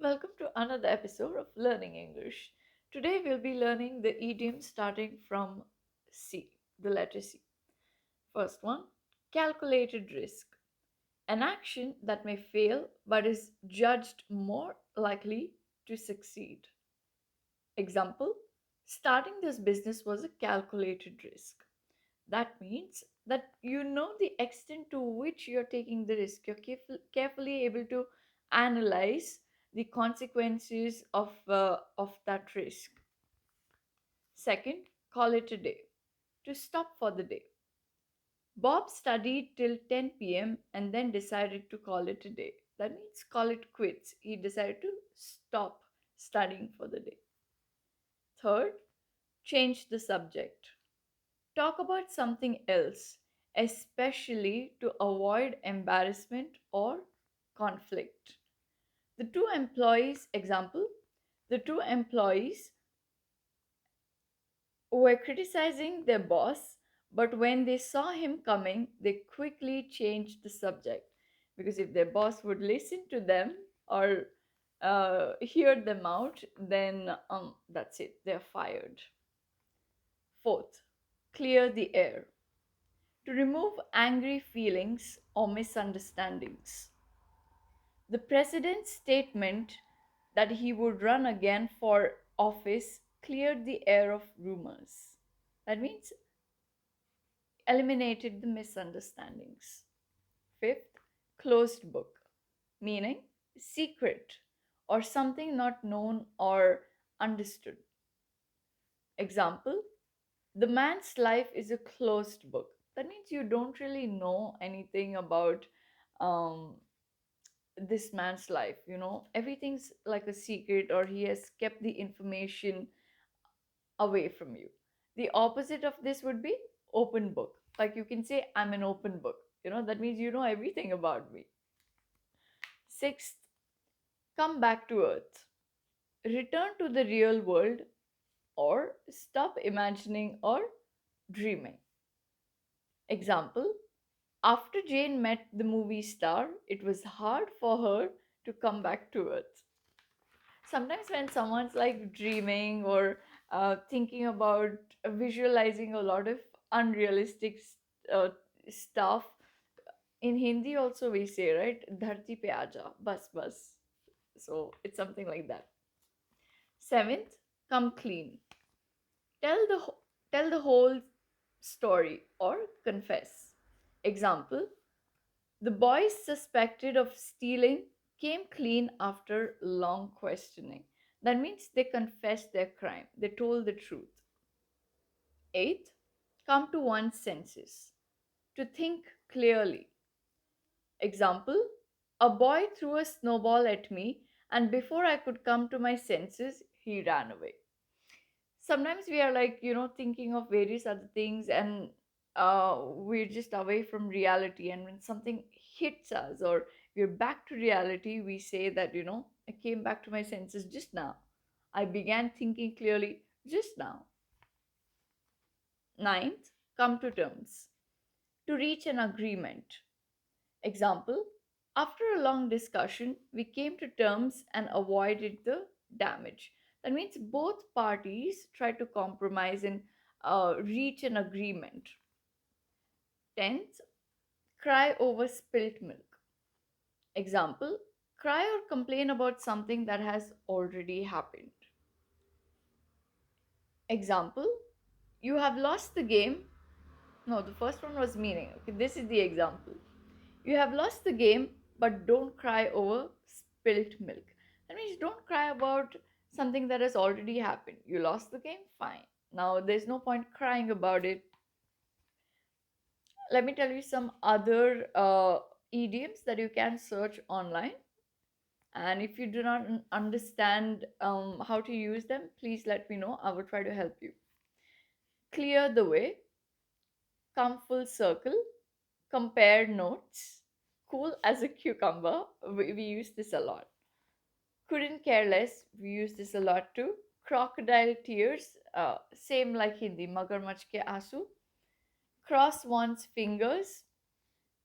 Welcome to another episode of Learning English. Today we'll be learning the idioms starting from C, the letter C. First one, calculated risk. An action that may fail but is judged more likely to succeed. Example, starting this business was a calculated risk. That means that you know the extent to which you're taking the risk. You're carefully able to analyze the consequences of that risk. Second, call it a day. To stop for the day. Bob studied till 10 p.m. and then decided to call it a day. That means call it quits. He decided to stop studying for the day. Third, change the subject. Talk about something else, especially to avoid embarrassment or conflict. The two employees, example, the two employees were criticizing their boss, but when they saw him coming, they quickly changed the subject. Because if their boss would listen to them or hear them out, then that's it, they're fired. Fourth, clear the air. To remove angry feelings or misunderstandings. The president's statement that he would run again for office cleared the air of rumors. That means eliminated the misunderstandings. Fifth, closed book, meaning secret or something not known or understood. Example, the man's life is a closed book. That means you don't really know anything about um, this man's life. Everything's like a secret, or he has kept the information away from you. The opposite of this would be open book. Like you can say, I'm an open book. That means you know everything about me. Sixth, come back to earth. Return to the real world or stop imagining or dreaming. Example, after Jane met the movie star, it was hard for her to come back to earth. Sometimes when someone's like dreaming or thinking about visualizing a lot of unrealistic uh, stuff, in Hindi also we say, right, dharti pe aaja bas bas. So it's something like that. Seventh, come clean. Tell the whole story or confess. Example, the boys suspected of stealing came clean after long questioning. That means they confessed their crime, they told the truth. Eighth, come to one's senses, to think clearly. Example, a boy threw a snowball at me, and before I could come to my senses, he ran away. Sometimes we are like, thinking of various other things, and we're just away from reality. And when something hits us or we're back to reality, we say that, I came back to my senses just now. I began thinking clearly just now. Ninth, come to terms, to reach an agreement. Example, after a long discussion, we came to terms and avoided the damage. That means both parties try to compromise and reach an agreement. Tenth, cry over spilt milk. Example, cry or complain about something that has already happened. Example, you have lost the game. No, the first one was meaning. Okay, this is the example. You have lost the game, but don't cry over spilt milk. That means don't cry about something that has already happened. You lost the game, fine. Now there's no point crying about it. Let me tell you some other idioms that you can search online. And if you do not understand how to use them, please let me know. I will try to help you. Clear the way, come full circle, compare notes, cool as a cucumber. We use this a lot. Couldn't care less. We use this a lot too. Crocodile tears. Same like Hindi. Magarmach ke asu. Cross one's fingers.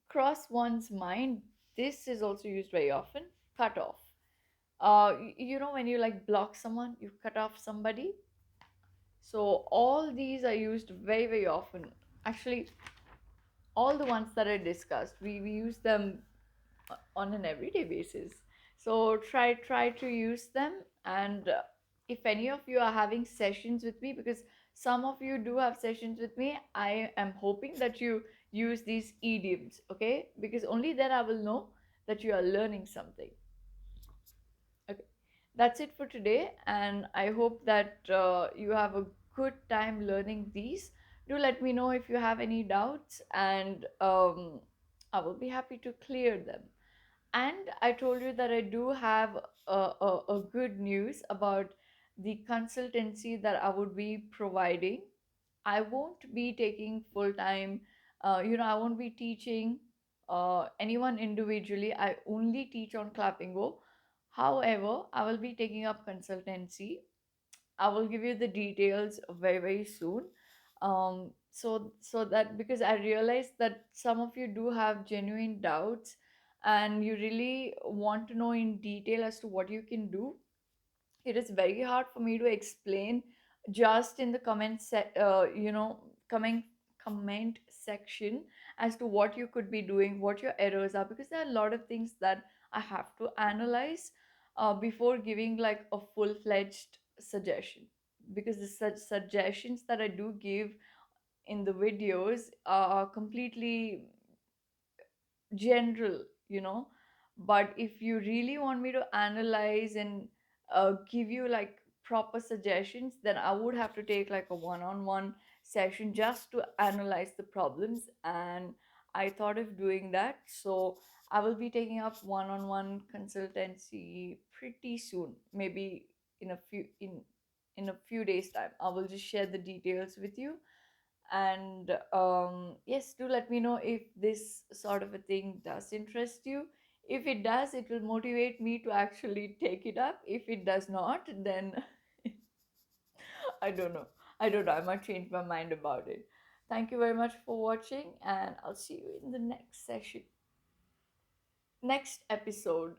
Cross one's mind. This is also used very often. Cut off. You know, when you like block someone, you cut off somebody. So all these are used very, very often. Actually, all the ones that I discussed, we use them on an everyday basis. So try to use them. And if any of you are having sessions with me, because some of you do have sessions with me, I am hoping that you use these idioms, okay? Because only then I will know that you are learning something. Okay, that's it for today, and I hope that you have a good time learning these. Do let me know if you have any doubts, and I will be happy to clear them. And I told you that I do have a good news about the consultancy that I would be providing. I won't be taking full time, I won't be teaching anyone individually. I only teach on Clappingo. However, I will be taking up consultancy. I will give you the details very, very soon. So that, because I realized that some of you do have genuine doubts and you really want to know in detail as to what you can do. It is very hard for me to explain just in the comment section as to what you could be doing, what your errors are, because there are a lot of things that I have to analyze before giving like a full-fledged suggestion. Because the suggestions that I do give in the videos are completely general, you know. But if you really want me to analyze and give you like proper suggestions, then I would have to take like a one-on-one session just to analyze the problems. And I thought of doing that. So I will be taking up one-on-one consultancy pretty soon, maybe in a few days time. I will just share the details with you. And yes, do let me know if this sort of a thing does interest you. If it does, it will motivate me to actually take it up. If it does not, then I don't know, I might change my mind about it. Thank you very much for watching, and I'll see you in the next session, next episode.